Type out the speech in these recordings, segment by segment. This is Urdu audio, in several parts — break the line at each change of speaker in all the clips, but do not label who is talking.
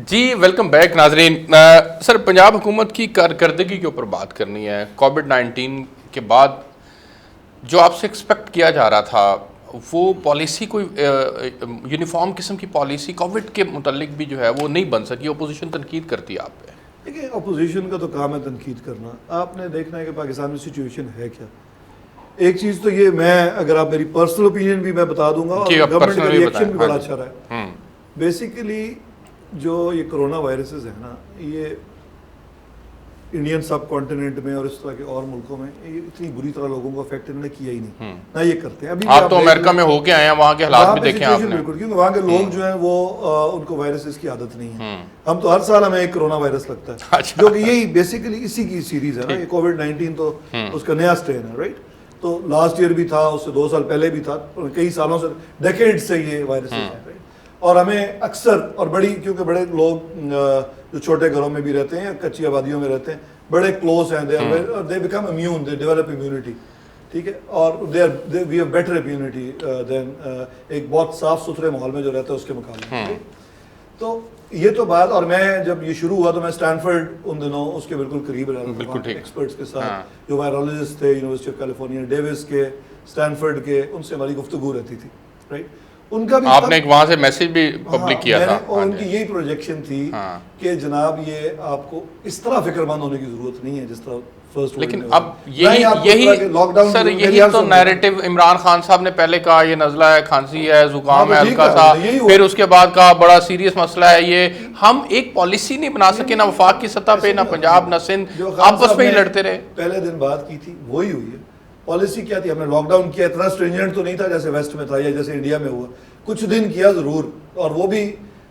جی ویلکم بیک ناظرین. سر پنجاب حکومت کی کارکردگی کے اوپر بات کرنی ہے. کووڈ-19 کے بعد جو آپ سے ایکسپیکٹ کیا جا رہا تھا وہ پالیسی کوئی یونیفارم قسم کی پالیسی کووڈ کے متعلق بھی جو ہے وہ نہیں بن سکی. اپوزیشن تنقید کرتی ہے آپ پہ.
دیکھیں اپوزیشن کا تو کام ہے تنقید کرنا. آپ نے دیکھنا ہے کہ پاکستان میں سچویشن ہے کیا. ایک چیز تو یہ میں اگر آپ میری پرسنل اوپینین بھی میں بتا دوں گا اور گورنمنٹ کا ری ایکشن بھی بڑا اچھا رہا ہے. بیسیکلی جو یہ کرونا وائرسز ہیں نا یہ انڈین سب کانٹیننٹ میں اور اس طرح کے اور ملکوں میں یہ اتنی بری طرح لوگوں کو افیکٹ انہوں نے کیا ہی نہیں نہ یہ کرتے ہیں. ابھی
آپ تو امریکہ میں ہو کے آئے ہیں, وہاں کے حالات بھی دیکھیں آپ نے.
بالکل, کیونکہ وہاں کے لوگ جو ہیں وہ ان کو وائرسز کی عادت نہیں ہے. ہم تو ہر سال ہمیں ایک کرونا وائرس لگتا ہے جو کہ یہی بیسیکلی اسی کی سیریز ہے نا. یہ کووڈ-19 تو اس کا نیا اسٹرین ہے رائٹ. تو لاسٹ ایئر بھی تھا, اس سے 2 سال پہلے بھی تھا, کئی سالوں سے ڈیکیڈ سے یہ وائرس ہے. اور ہمیں اکثر اور بڑی کیونکہ بڑے لوگ جو چھوٹے گھروں میں بھی رہتے ہیں کچی آبادیوں میں رہتے ہیں بڑے کلوز ہیں, they become immune, they develop immunity. ٹھیک ہے, اور وی ہیو بیٹر امیونٹی دین ایک بہت صاف ستھرے ماحول میں جو رہتا ہے اس کے مقابلے. تو یہ تو بات, اور میں جب یہ شروع ہوا تو میں اسٹینفرڈ ان دنوں اس کے بالکل قریب رہا تھا ایکسپرٹس کے ساتھ جو وائرولوجسٹ تھے یونیورسٹی آف کیلیفورنیا ڈیوس کے, اسٹینفرڈ کے, ان سے ہماری گفتگو رہتی تھی رائٹ. ان کا بھی
آپ نے وہاں سے میسج بھی پبلک کیا تھا
اور ان کی یہی پروجیکشن تھی کہ جناب یہ آپ کو اس طرح فکر مند ہونے کی ضرورت نہیں ہے جس طرح فرسٹ.
لیکن اب یہی سر یہی تو نیریٹو عمران خان صاحب نے پہلے کہا یہ نزلہ ہے, کھانسی ہے, زکام ہے ہلکا سا, پھر اس کے بعد کہا بڑا سیریس مسئلہ ہے یہ. ہم ایک پالیسی نہیں بنا سکے نہ وفاق کی سطح پہ نہ پنجاب نہ سندھ, آپس میں ہی لڑتے رہے.
پہلے دن بات کی تھی وہی ہوئی ہے. پالیسی کیا تھی, ہم نے لاک ڈاؤن کیا, اتنا اسٹرینجنٹ تو نہیں تھا جیسے ویسٹ میں تھا یا جیسے انڈیا میں ہوا. کچھ دن کیا ضرور, اور وہ بھی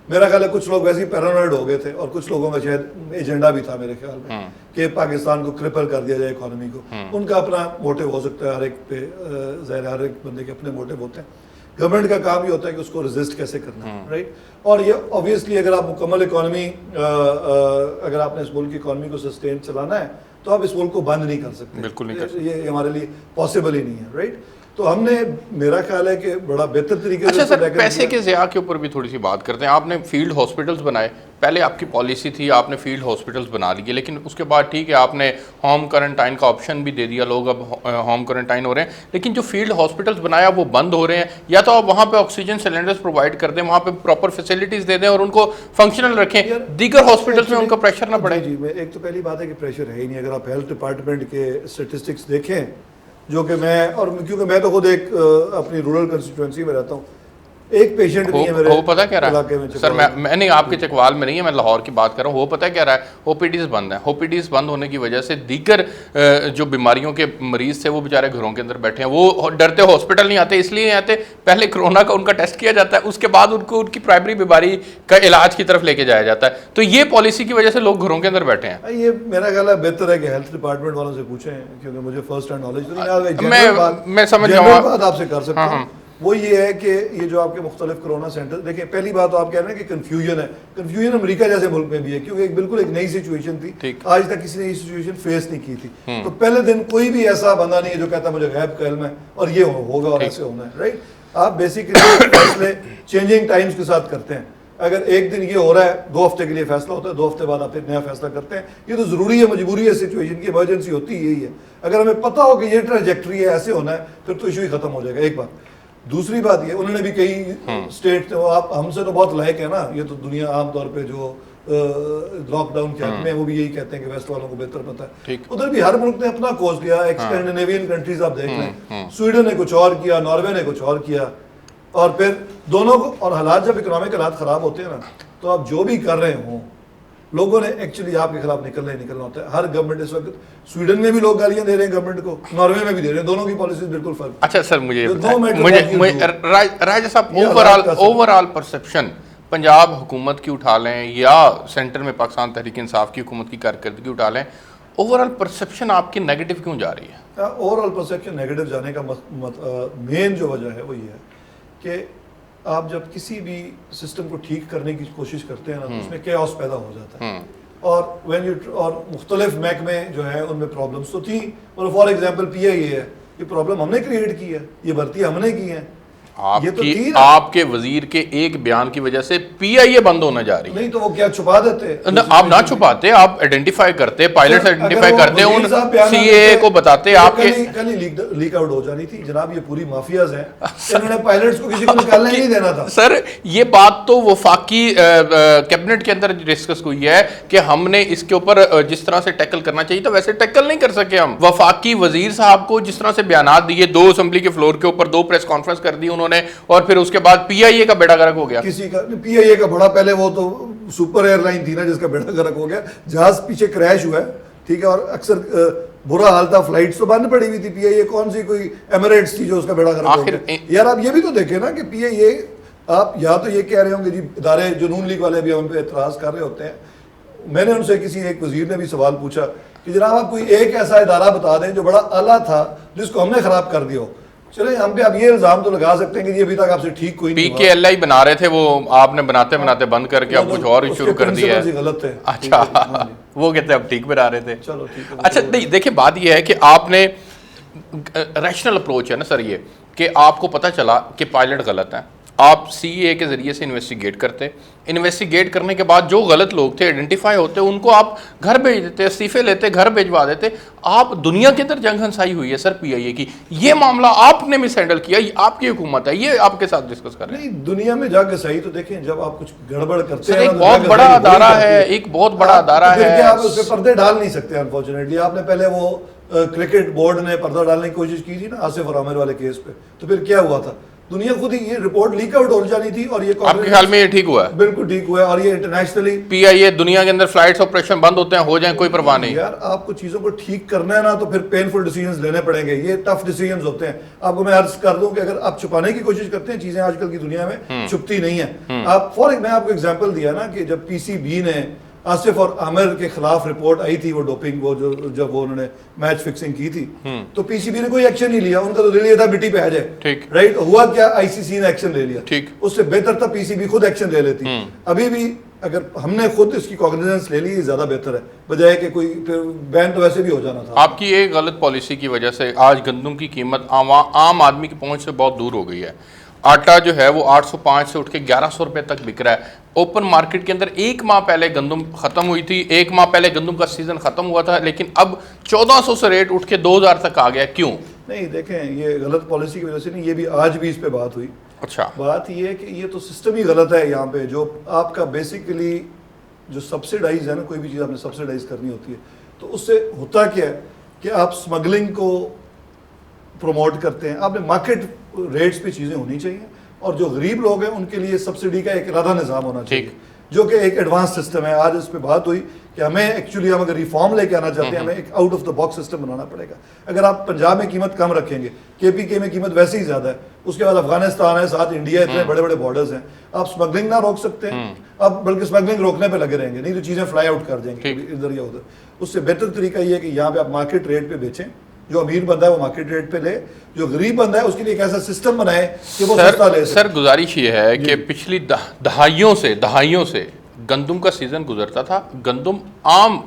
میرا خیال ہے کچھ لوگ ویسے ہی پیرانوئڈ ہو گئے تھے اور کچھ لوگوں کا شاید ایجنڈا بھی تھا میرے خیال میں کہ پاکستان کو کرپل کر دیا جائے اکانومی کو. ان کا اپنا موٹیو ہو سکتا ہے, ہر ایک پہ ظاہر ہر ایک بندے کے اپنے موٹیو ہوتے ہیں. گورنمنٹ کا کام یہ ہوتا ہے کہ اس کو ریزسٹ کیسے کرنا ہے رائٹ. اور یہ اوبیسلی اگر آپ مکمل اکانومی, اگر آپ نے اس ملک کی اکانومی کو سسٹین چلانا ہے تو آپ اس ملک کو بند نہیں کر سکتے.
بالکل نہیں کر سکتے,
یہ ہمارے لیے پاسبل ہی نہیں ہے رائٹ. تو ہم نے میرا خیال ہے کہ بڑا بہتر طریقے سے.
اچھا سر, پیسے کے ضیاع کے اوپر بھی تھوڑی سی بات کرتے ہیں. آپ نے فیلڈ ہاسپٹلز بنائے, پہلے آپ کی پالیسی تھی آپ نے فیلڈ ہاسپٹلز بنا لیے, لیکن اس کے بعد ٹھیک ہے آپ نے ہوم کوارنٹائن کا آپشن بھی دے دیا, لوگ اب ہوم کوارنٹائن ہو رہے ہیں, لیکن جو فیلڈ ہاسپٹلز بنایا وہ بند ہو رہے ہیں. یا تو آپ وہاں پہ آکسیجن سلنڈرز پرووائڈ کر دیں, وہاں پہ پراپر فیسلٹیز دے دیں اور ان کو فنکشنل رکھیں, دیگر ہاسپٹلز میں ان کا پریشر نہ پڑے.
جی میں ایک تو پہلی بات ہے کہ پریشر ہے ہی نہیں. اگر آپ ہیلتھ ڈپارٹمنٹ کے اسٹیٹسٹکس دیکھیں جو کہ میں, اور کیونکہ میں تو خود ایک اپنی رورل کنسٹیٹوئنسی میں رہتا ہوں, ایک پیشنٹ نہیں ہے میرے
وہ پتہ کیا رہا ہے سر, میں نہیں آپ کے چکوال میں نہیں ہے, میں لاہور کی بات کر رہا ہوں. وہ پتہ کیا رہا ہے, او پی ڈیز بند ہیں. او پی ڈیز بند ہونے کی وجہ سے دیگر جو بیماریوں کے مریض تھے وہ بیچارے گھروں کے اندر بیٹھے ہیں, وہ ڈرتے ہاسپٹل نہیں آتے. اس لیے نہیں آتے, پہلے کرونا کا ان کا ٹیسٹ کیا جاتا ہے, اس کے بعد ان کو ان کی پرائمری بیماری کا علاج کی طرف لے کے جایا جاتا ہے. تو یہ پالیسی کی وجہ سے لوگ گھروں کے اندر بیٹھے ہیں.
یہ میرا خیال ہے بہتر ہے کہ ہیلتھ ڈپارٹمنٹ والوں سے پوچھیں, کیونکہ مجھے فرسٹ ہینڈ نالج تو نہیں.
میں سمجھ جاؤں
بات آپ سے کر سکتا ہوں وہ یہ ہے کہ یہ جو آپ کے مختلف کرونا سینٹر دیکھیں, پہلی بات تو آپ کہہ رہے ہیں کہ کنفیوژن ہے. کنفیوژن امریکہ جیسے ملک میں بھی ہے, کیونکہ ایک بالکل ایک نئی سچویشن تھی, آج تک کسی نے یہ سچویشن فیس نہیں کی تھی. تو پہلے دن کوئی بھی ایسا بندہ نہیں ہے جو کہتا مجھے غیب کا علم ہے اور یہ ہوگا اور ایسے ہونا ہے رائٹ. آپ بیسیکلی فیصلے چینجنگ ٹائمز کے ساتھ کرتے ہیں. اگر ایک دن یہ ہو رہا ہے 2 ہفتے کے لیے فیصلہ ہوتا ہے, 2 ہفتے بعد آپ ایک نیا فیصلہ کرتے ہیں. یہ تو ضروری ہے, مجبوری ہے, سچویشن کی ایمرجنسی ہوتی یہی ہے. اگر ہمیں پتہ ہو کہ یہ ٹریجیکٹری ہے, ایسے ہونا ہے, پھر تو ایشو ہی ختم ہو جائے گا. ایک بات. دوسری بات یہ, انہوں نے بھی کئی اسٹیٹ, آپ ہم سے تو بہت لائق ہے نا, یہ تو دنیا عام طور پہ جو لاک ڈاؤن کے حق میں وہ بھی یہی کہتے ہیں کہ ویسٹ والوں کو بہتر پتہ ہے. ادھر بھی ہر ملک نے اپنا کورس لیا. اسکینڈینیوین کنٹریز آپ دیکھ لیں, سویڈن نے کچھ اور کیا, ناروے نے کچھ اور کیا, اور پھر دونوں کو. اور حالات جب اکنامک حالات خراب ہوتے ہیں نا, تو آپ جو بھی کر رہے ہوں لوگوں نے ایکچولی آپ کے خلاف نکلنا ہی نکلنا ہوتا ہے. ہر گورنمنٹ اس وقت سویڈن میں بھی لوگ گالیاں دے رہے ہیں گورنمنٹ کو, ناروے میں بھی دے رہے ہیں, دونوں کی پالیسیز بالکل فرق.
اچھا سر مجھے راجہ صاحب اوور آل پرسپشن پنجاب حکومت کی اٹھا لیں یا سینٹر میں پاکستان تحریک انصاف کی حکومت کی کارکردگی اٹھا لیں, اوور آل پرسپشن آپ کی نیگیٹو کیوں جا رہی ہے؟
اوور آل پرسپشن نیگیٹو جانے کا مین جو وجہ ہے وہ یہ ہے کہ آپ جب کسی بھی سسٹم کو ٹھیک کرنے کی کوشش کرتے ہیں نا, تو اس میں کیاس پیدا ہو جاتا ہے. اور مختلف محکمے جو ہیں ان میں پرابلمس تو تھیں, اور فار ایگزامپل پی آئی اے ہے, یہ پرابلم ہم نے کریٹ کی ہے, یہ بھرتی ہم نے کی ہیں.
آپ کے وزیر کے ایک بیان کی وجہ سے پی آئی اے بند ہونے جا رہی ہے.
نہیں تو وہ کیا چھپا دیتے؟
آپ نہ چھپاتے, آپ آئیڈنٹیفائی کرتے, پائلٹ آئیڈینٹیفائی کرتے, ان سی اے کو بتاتے. آپ کے
کل ہی لیک آؤٹ ہو جانی تھی جناب, یہ پوری مافیاز ہیں, انہوں نے پائلٹس کو کسی کو نکالنا ہی نہیں دینا تھا.
سر یہ بات تو وفاقی کیبنٹ کے اندر ڈسکس ہوئی ہے کہ ہم نے اس کے اوپر جس طرح سے ٹیکل کرنا چاہیے تھا ویسے ٹیکل نہیں کر سکے ہم. وفاقی وزیر صاحب کو جس طرح سے بیانات دیے, 2 اسمبلی کے فلور کے اوپر 2 پریس کانفرنس کر دی انہوں نے, اور پھر اس کے بعد پی آئی اے کا بیڑا غرق ہو گیا.
کسی کا پی آئی اے کا بڑا, پہلے وہ تو سپر ایئر لائن تھی نا جس کا بیڑا غرق ہو گیا, جہاز پیچھے کریش ہوا ہے, ٹھیک ہے, اور اکثر برا حال تھا, فلائٹس تو بند پڑی ہوئی تھی. پی آئی اے کون سی کوئی ایمریٹس تھی جو اس کا بیڑا غرق ہو گیا. یار آپ یہ بھی تو دیکھیں نا کہ پی آئی اے, آپ یا تو یہ کہہ رہے ہوں گے جی ادارے جو نون لیگ والے بھی ہم پہ اعتراض کر رہے ہوتے ہیں. میں نے ان سے کسی ایک وزیر نے بھی سوال پوچھا کہ جناب آپ کوئی ایک ایسا ادارہ بتا دیں جو بڑا اعلیٰ تھا جس کو ہم نے خراب کر دیا ہو. چلیں ہم پہ آپ یہ الزام تو لگا سکتے ہیں کہ یہ ابھی تک آپ سے ٹھیک کوئی نہیں
پی کے ایل آئی بنا رہے تھے, وہ آپ نے بناتے بناتے بند کر کے اب کچھ اور ہی شروع کر دیا ہے.
غلط ہے.
اچھا وہ کہتے ہیں اب ٹھیک بنا رہے تھے.
چلو ٹھیک ہے.
اچھا نہیں دیکھیں بات یہ ہے کہ آپ نے ریشنل اپروچ ہے نا سر یہ, کہ آپ کو پتہ چلا کہ پائلٹ غلط ہیں, آپ سی اے کے ذریعے سے انویسٹیگیٹ کرتے, انویسٹیگیٹ کرنے کے بعد جو غلط لوگ تھے آئیڈینٹیفائی ہوتے, ان کو آپ گھر بھیج دیتے, استعفے لیتے, گھر بھیجوا دیتے. آپ دنیا کے اندر جنگ ہنسائی ہوئی ہے سر پی آئی اے کی, یہ معاملہ آپ نے مس ہینڈل کیا, آپ کی حکومت ہے, یہ آپ کے ساتھ ڈسکس کر رہے ہیں.
نہیں دنیا میں جا کے صحیح تو دیکھیں, جب آپ کچھ گڑبڑ کرتے ہیں
ایک بہت بڑا ادارہ ہے, ایک بہت بڑا ادارہ ہے,
آپ اس پہ پردے ڈال نہیں سکتے انفارچونیٹلی. آپ نے پہلے وہ کرکٹ بورڈ نے پردہ ڈالنے کی کوشش کی تھی نا آصف اور عامر والے کیس پہ, تو پھر کیا ہوا تھا؟ دنیا خود ہی یہ رپورٹ لیک آؤٹ ہو جانی تھی, اور یہ
آپ کے خیال میں یہ ٹھیک ہوا ہے؟
بالکل ٹھیک ہوا ہے, اور یہ انٹرنیشنلی
پی آئی اے دنیا کے اندر فلائٹس آپریشن بند ہوتے ہیں, ہو جائیں کوئی پرواہ نہیں.
یار آپ کو چیزوں کو ٹھیک کرنا ہے نا تو پھر پینفل ڈیسیژنز لینے پڑیں گے, یہ ٹف ڈیسیژنز ہوتے ہیں. آپ کو میں عرض کر دوں کہ اگر آپ چھپانے کی کوشش کرتے ہیں چیزیں, آج کل کی دنیا میں چھپتی نہیں ہیں. آپ میں آپ کو ایگزامپل دیا نا کہ جب پی سی بی نے آصف اور عامر کے خلاف رپورٹ آئی تھی, وہ ڈوپنگ, وہ جب وہ انہوں نے میچ فکسنگ کی تھی, تو پی سی بی نے کوئی ایکشن نہیں لیا. ان کا تو دل یہ تھا بٹی پہ آ جائے, رائٹ. ہوا کیا, آئی سی سی نے ایکشن لے لیا. اس سے بہتر تھا پی سی بی خود ایکشن لے لیتی. ابھی بھی اگر ہم نے خود اس کی کوگنیزنس لے لی, یہ زیادہ بہتر ہے بجائے کہ کوئی بین تو ویسے بھی ہو جانا تھا.
آپ کی ایک غلط پالیسی کی وجہ سے آج گندم کی قیمت عام آدمی کی پہنچ سے بہت دور ہو گئی ہے. آٹا جو ہے وہ 805 سے اٹھ کے 1100 روپے تک بک رہا ہے. اوپن مارکیٹ کے اندر 1 ماہ پہلے گندم ختم ہوئی تھی, 1 ماہ پہلے گندم کا سیزن ختم ہوا تھا, لیکن اب 1400 سے ریٹ اٹھ کے 2000 تک آ گیا. کیوں؟
نہیں دیکھیں, یہ غلط پالیسی کی وجہ سے نہیں, یہ بھی آج بھی اس پہ بات ہوئی.
اچھا,
بات یہ ہے کہ یہ تو سسٹم ہی غلط ہے یہاں پہ. جو آپ کا بیسیکلی جو سبسیڈائز ہے نا, کوئی بھی چیز آپ نے سبسیڈائز کرنی ہوتی ہے, تو اس سے ہوتا کیا ہے کہ آپ اسمگلنگ کو پروموٹ کرتے ہیں. آپ نے مارکیٹ ریٹس پہ چیزیں ہونی چاہیے, اور جو غریب لوگ ہیں ان کے لیے سبسڈی کا ایک ارادہ نظام ہونا چاہیے, جو کہ ایک ایڈوانس سسٹم ہے. آج اس پہ بات ہوئی کہ ہمیں ایکچولی ہم اگر ریفارم لے کے آنا چاہتے ہیں, ہمیں ایک out of the box system بنانا پڑے گا. اگر آپ پنجاب میں قیمت کم رکھیں گے, کے پی کے میں قیمت ویسے ہی زیادہ ہے, اس کے بعد افغانستان ہے, ساتھ انڈیا, اتنے بڑے بڑے بارڈرز ہیں, آپ اسمگلنگ نہ روک سکتے ہیں, آپ بلکہ اسمگلنگ روکنے پہ لگے رہیں گے, نہیں تو چیزیں فلائی آؤٹ کر دیں گے ادھر یا ادھر. اس سے بہتر طریقہ یہ ہے کہ یہاں پہ آپ مارکیٹ ریٹ پہ بیچیں, جو امیر بندہ ہے وہ مارکیٹ ریٹ پہ لے, جو غریب بندہ ہے اس کے لیے ایک ایسا سسٹم بنائے کہ وہ سستا لے سکے.
سر گزارش یہ ہے کہ پچھلی دہائیوں سے گندم کا سیزن گزرتا تھا, گندم عام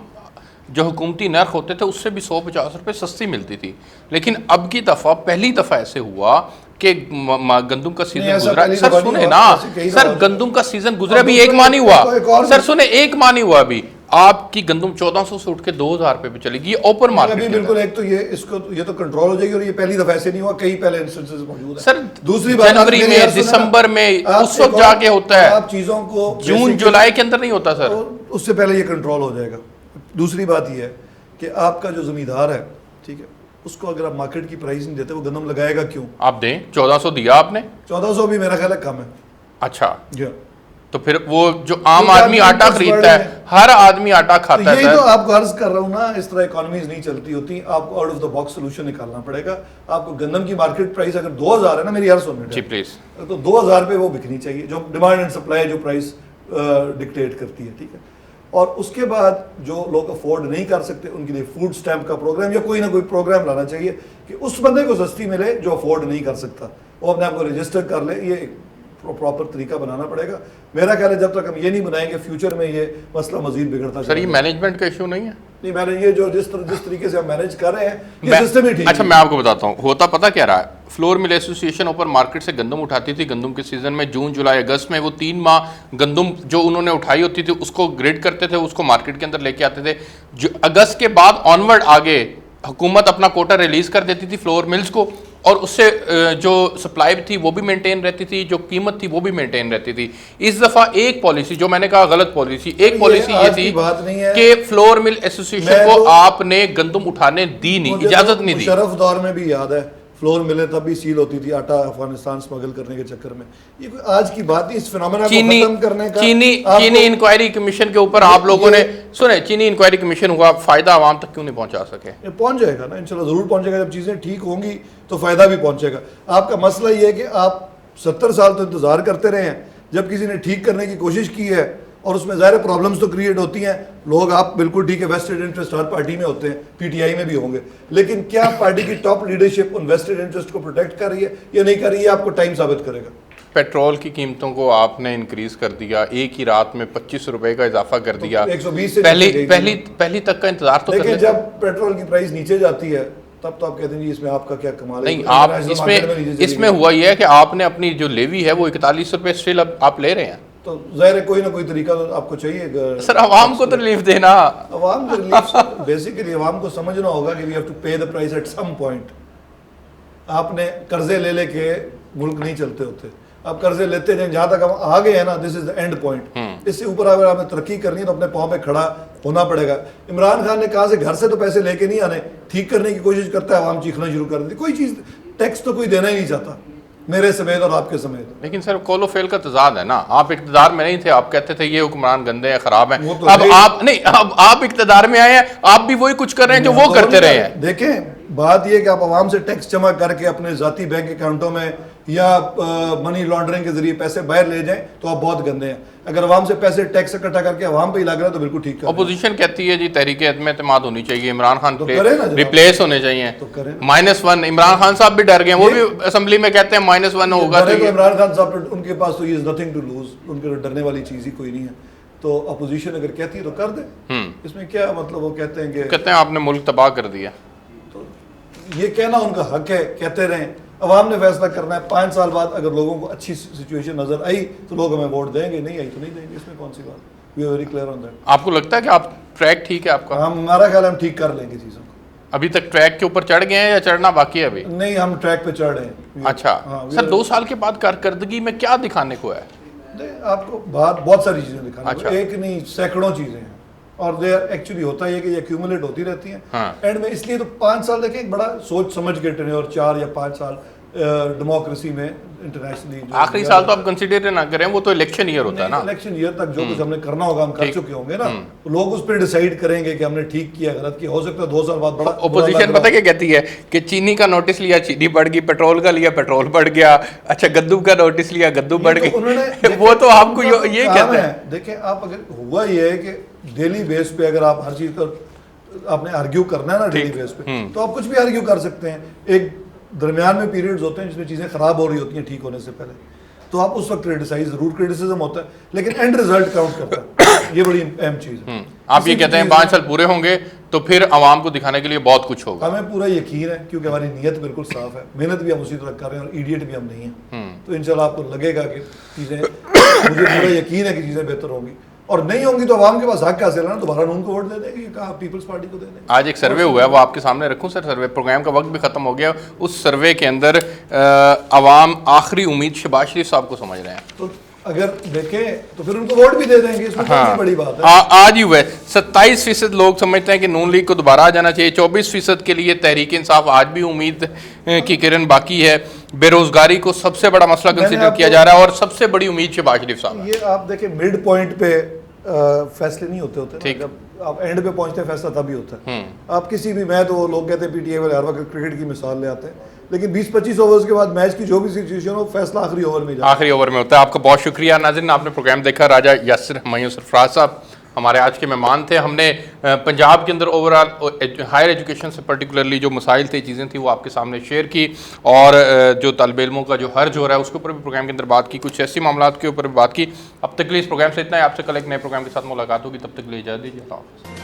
جو حکومتی نرخ ہوتے تھے اس سے بھی 150 روپے سستی ملتی تھی, لیکن اب کی دفعہ پہلی دفعہ ایسے ہوا کہ گندم کا سیزن گزرا. سر سنیں نا, سر گندم کا سیزن گزرا بھی 1 ماہ نہیں ہوا, سر سنیں 1 ماہ نہیں ہوا ابھی, آپ کی گندم 1400 سے اٹھ کے 2000 روپے پہ چلے گی. یہ اوپن مارکیٹ
بالکل, ایک تو یہ تو کنٹرول ہو جائے گی, اور یہ پہلی دفعہ ایسے نہیں ہوا, کئی پہلے انسٹنسز موجود ہیں.
سر
دوسری بات
جنوری میں, دسمبر میں, اس وقت جا کے ہوتا ہے,
آپ چیزوں کو
جون جولائی کے اندر نہیں ہوتا سر,
اس سے پہلے یہ کنٹرول ہو جائے گا. دوسری بات یہ ہے کہ آپ کا جو زمیندار ہے, ٹھیک ہے, اس کو اگر آپ مارکیٹ کی پرائس نہیں دیتے, وہ گندم لگائے گا کیوں؟
آپ دیں 1400 دیا آپ نے,
1400 بھی میرا خیال ہے کم ہے.
اچھا, تو پھر وہ جو عام آدمی آٹا خریدتا ہے, ہر آدمی آٹا کھاتا ہے.
یہی تو آپ کو عرض کر رہا ہوں نا, اس طرح اکانومیز نہیں چلتی ہوتی. آپ کو out of the box solution نکالنا پڑے گا. آپ کو گندم کی مارکیٹ پرائس اگر 2000 ہے نا, میری عرض سنیں
جی پلیز,
تو 2000 پہ وہ بکنی چاہیے, جو ڈیمانڈ اینڈ سپلائی جو پرائس ڈکٹیٹ کرتی ہے, ٹھیک ہے. اور اس کے بعد جو لوگ افورڈ نہیں کر سکتے ان کے لیے فوڈ سٹیمپ کا پروگرام یا کوئی نہ کوئی پروگرام لانا چاہیے کہ اس بندے کو سستی ملے جو افورڈ نہیں کر سکتا, وہ اپنے آپ کو رجسٹر کر لے. یہ پراپر طریقہ بنانا پڑے گا. میرا خیال ہے جب تک ہم یہ نہیں بنائیں گے فیوچر میں یہ مسئلہ مزید بگڑتا
سر. یہ مینجمنٹ کا ایشو نہیں ہے؟
نہیں, میں نے یہ جو جس طریقے سے ہم مینیج کر رہے ہیں یہ سسٹم ہی ٹھیک.
اچھا میں آپ کو بتاتا ہوں ہوتا پتہ کیا رہا ہے. فلور مل ایسوسی ایشن اوپر مارکیٹ سے گندم اٹھاتی تھی گندم کے سیزن میں, جون جولائی اگست میں وہ 3 ماہ گندم جو انہوں نے اٹھائی ہوتی تھی اس کو گریڈ کرتے تھے, اس کو مارکیٹ کے اندر لے کے آتے تھے. جو اگست کے بعد آنورڈ آگے حکومت اپنا کوٹا ریلیز کر دیتی تھی فلور ملز کو, اور اس سے جو سپلائی تھی وہ بھی مینٹین رہتی تھی, جو قیمت تھی وہ بھی مینٹین رہتی تھی. اس دفعہ ایک پالیسی جو میں نے کہا غلط پالیسی, ایک پالیسی یہ تھی کہ فلور مل ایسوسی ایشن کو آپ نے گندم اٹھانے دی نہیں, اجازت نہیں دی.
مشرف دور میں بھی یاد ہے فلور ملیں تب بھی سیل ہوتی تھی آٹا افغانستان سمگل کرنے کے چکر میں. یہ کوئی آج کی بات نہیں, اس فینومینا کو ختم کرنے کا.
چینی انکوائری کمیشن کے اوپر آپ لوگوں نے سنے, چینی انکوائری کمیشن ہوا, فائدہ عوام تک کیوں نہیں پہنچا سکے؟
پہنچ جائے گا نا انشاءاللہ, ضرور پہنچے گا. جب چیزیں ٹھیک ہوں گی تو فائدہ بھی پہنچے گا. آپ کا مسئلہ یہ ہے کہ آپ 70 سال تو انتظار کرتے رہے ہیں, جب کسی نے ٹھیک کرنے کی کوشش کی ہے اور اس میں ظاہر پرابلمز تو کریٹ ہوتی ہیں. لوگ آپ بالکل ٹھیک ہے ویسٹڈ انٹرسٹ ہر پارٹی میں ہوتے ہیں, پی ٹی آئی میں بھی ہوں گے, لیکن کیا پارٹی کی ٹاپ لیڈرشپ ان ویسٹڈ انٹرسٹ کو پروٹیکٹ کر رہی ہے یا نہیں کر رہی ہے, آپ کو ٹائم ثابت کرے گا.
پیٹرول کی قیمتوں کو آپ نے انکریز کر دیا, ایک ہی رات میں 25 روپے کا اضافہ کر دیا.
120 سے
پہلی تک کا انتظار تو
لیکن جب پیٹرول کی پرائس نیچے جاتی ہے تب تو آپ کہتے ہیں جی اس میں آپ کا کیا کمال ہے.
نہیں, آپ اس میں ہوا یہ ہے کہ آپ نے اپنی جو لیوی ہے وہ 41 روپے اسٹل اب آپ لے رہے ہیں,
تو ظاہر ہے کوئی نہ کوئی طریقہ تو آپ کو چاہیے.
سر عوام کو تو ریلیف دینا,
عوام کو ریلیف بیسیکلی عوام کو سمجھنا ہوگا کہ we have to pay the price at some point. آپ نے قرضے لے کے ملک نہیں چلتے ہوتے, آپ قرضے لیتے جائیں جہاں تک ہم آ گئے ہیں نا, دس از دا اینڈ پوائنٹ. اس سے اوپر اگر آپ نے ترقی کرنی ہے تو اپنے پاؤں پہ کھڑا ہونا پڑے گا. عمران خان نے کہا سے گھر سے تو پیسے لے کے نہیں آنے, ٹھیک کرنے کی کوشش کرتا ہے, عوام چیخنا شروع کر دیتی. کوئی چیز ٹیکس تو کوئی دینا ہی نہیں چاہتا, میرے سمیت اور آپ کے سمیت.
لیکن سر کول و فیل کا تضاد ہے نا, آپ اقتدار میں نہیں تھے, آپ کہتے تھے یہ حکمران گندے ہیں خراب ہیں, اب آپ نہیں, اب آپ اقتدار میں آئے ہیں, آپ بھی وہی کچھ کر رہے ہیں جو وہ کرتے رہے ہیں.
دیکھیں بات یہ کہ آپ عوام سے ٹیکس جمع کر کے اپنے ذاتی بینک اکاؤنٹوں میں یا منی لانڈرنگ کے ذریعے پیسے باہر لے جائیں تو آپ بہت گندے ہیں. اگر عوام سے پیسے ٹیکس اکٹھا کر کے عوام پہ ہی لگ رہا ہے تو بالکل ٹھیک ہے.
اپوزیشن کہتی ہے جی تحریک عدم اعتماد ہونی چاہیے, عمران خان ریپلیس ہونے چاہیے, -1. عمران خان صاحب بھی ڈر گئے, وہ بھی اسمبلی میں کہتے ہیں -1 ہوگا.
عمران خان صاحب ان کے پاس تو یہ نتھنگ ٹو لوز, ان کے ڈرنے والی چیز ہی کوئی نہیں ہے. تو اپوزیشن اگر کہتی ہے تو کر دیں, اس میں کیا مطلب. وہ کہتے ہیں کہ
آپ نے ملک تباہ کر دیا,
تو یہ کہنا ان کا حق ہے, کہتے رہیں. عوام نے فیصلہ کرنا ہے. 5 سال بعد اگر لوگوں کو اچھی سچویشن نظر آئی تو لوگ ہمیں ووٹ دیں گے, نہیں آئی تو نہیں دیں گے. اس میں کون سی بات, we are very clear on that.
آپ کو لگتا ہے کہ آپ ٹریک ٹھیک ہے آپ کا؟
ہمارا خیال ہم ٹھیک کر لیں گے چیزوں کو.
ابھی تک ٹریک کے اوپر چڑھ گئے ہیں یا چڑھنا باقی ہے ابھی؟
نہیں, ہم ٹریک پہ چڑھ رہے ہیں.
اچھا سر, 2 سال کے بعد کارکردگی میں کیا دکھانے کو ہے؟
آپ کو بہت ساری چیزیں دکھانے کو, ایک نہیں سینکڑوں چیزیں ہیں, اور دے ایکچولی ہوتا یہ کہ یہ ایکیومولیٹ ہوتی رہتی ہیں اینڈ میں. اس لیے تو 5 سال دیکھیں, ایک بڑا سوچ سمجھ کے ٹینیور 4 یا 5 سال ڈیموکریسی میں انٹرنیشنلی.
آخری سال تو آپ کنسیڈر نہ کریں, وہ تو الیکشن ایئر ہوتا ہے نا.
الیکشن ایئر تک جو کچھ ہم نے کرنا ہوگا ہم کر چکے ہوں گے نا, لوگ اس پہ ڈیسائیڈ کریں گے کہ ہم نے ٹھیک کیا غلط کیا. ہو سکتا ہے 2 سال بعد بڑا.
اپوزیشن پتہ کیا کہتی ہے کہ چینی کا نوٹس لیا چینی بڑھ گئی, پیٹرول کا لیا پیٹرول بڑھ گیا, اچھا گندم کا نوٹس لیا گندم بڑھ گئی. وہ تو آپ کو یہ کہتے ہیں.
دیکھیں آپ, اگر ہوا یہ ہے کہ ڈیلی بیس پہ اگر آپ ہر چیز کا آپ نے آرگیو کرنا ہے نا ڈیلی بیس پہ, تو آپ کچھ بھی آرگیو کر سکتے ہیں. ایک درمیان میں پیریڈز ہوتے ہیں جس میں چیزیں خراب ہو رہی ہوتی ہیں ٹھیک ہونے سے پہلے, تو آپ اس وقت کریٹیسائز ضرور, کریٹیسزم ہوتا ہے, لیکن اینڈ رزلٹ کاؤنٹ کرتا ہے. یہ بڑی اہم چیز ہے.
آپ یہ کہتے ہیں 5 سال پورے ہوں گے تو پھر عوام کو دکھانے کے لیے بہت کچھ ہوگا.
ہمیں پورا یقین ہے کیونکہ ہماری نیت بالکل صاف ہے, محنت بھی ہم اسی طرح کر رہے ہیں, اور ایڈیٹ بھی ہم نہیں ہیں. تو انشاءاللہ آپ کو لگے گا کہ چیزیں, مجھے پورا یقین ہے کہ چیزیں بہتر ہوں گی, اور نہیں ہوں گی تو عوام کے پاس حق حاصل ہے نا, دوبارہ ان کو ووٹ دے دیں گے, کہا پیپلز پارٹی کو دے دیں گے.
آج ایک سروے ہوا ہے, وہ آپ کے سامنے رکھوں سر. سروے پروگرام کا وقت بھی ختم ہو گیا. اس سروے کے اندر عوام آخری امید شہباز شریف صاحب کو سمجھ رہے ہیں.
تو اگر دیکھیں تو پھر ان کو ووٹ بھی دے دیں گے, اس میں کون بڑی بات ہے.
آج ہی ہوا ہے. 27% لوگ سمجھتے ہیں کہ نون لیگ کو دوبارہ آ جانا چاہیے. 24% کے لیے تحریک انصاف آج بھی امید کی کرن باقی ہے. بے روزگاری کو سب سے بڑا مسئلہ کنسیڈر کیا جا رہا ہے, اور سب سے بڑی امید شہباز شریف صاحب.
یہ آپ دیکھیں مڈ پوائنٹ پہ فیصلے نہیں ہوتے, جب آپ اینڈ پہ پہنچتے ہیں فیصلہ تبھی ہوتا ہے. آپ کسی بھی, میں تو لوگ کہتے ہیں پی ٹی آئی والے ہر وقت کرکٹ کی مثال لے آتے ہیں, لیکن 20-25 اوورز کے بعد میچ کی جو بھی سچویشن ہو, فیصلہ آخری اوور میں
ہوتا ہے. آپ کا بہت شکریہ. ناظرین, آپ نے پروگرام دیکھا. راجہ یاسر ہمایوں سرفراز صاحب ہمارے آج کے مہمان تھے. ہم نے پنجاب کے اندر اوور آل ہائر ایجوکیشن سے پرٹیکولرلی جو مسائل تھے, چیزیں تھیں, وہ آپ کے سامنے شیئر کی, اور جو طالب علموں کا جو حرج ہو رہا ہے اس کے اوپر بھی پروگرام کے اندر بات کی, کچھ ایسی معاملات کے اوپر بھی بات کی. اب تک کے لیے اس پروگرام سے اتنا ہے. آپ سے کل ایک نئے پروگرام کے ساتھ ملاقات ہوگی. تب تک کے لیے اجازت دیجیے. اللہ حافظ.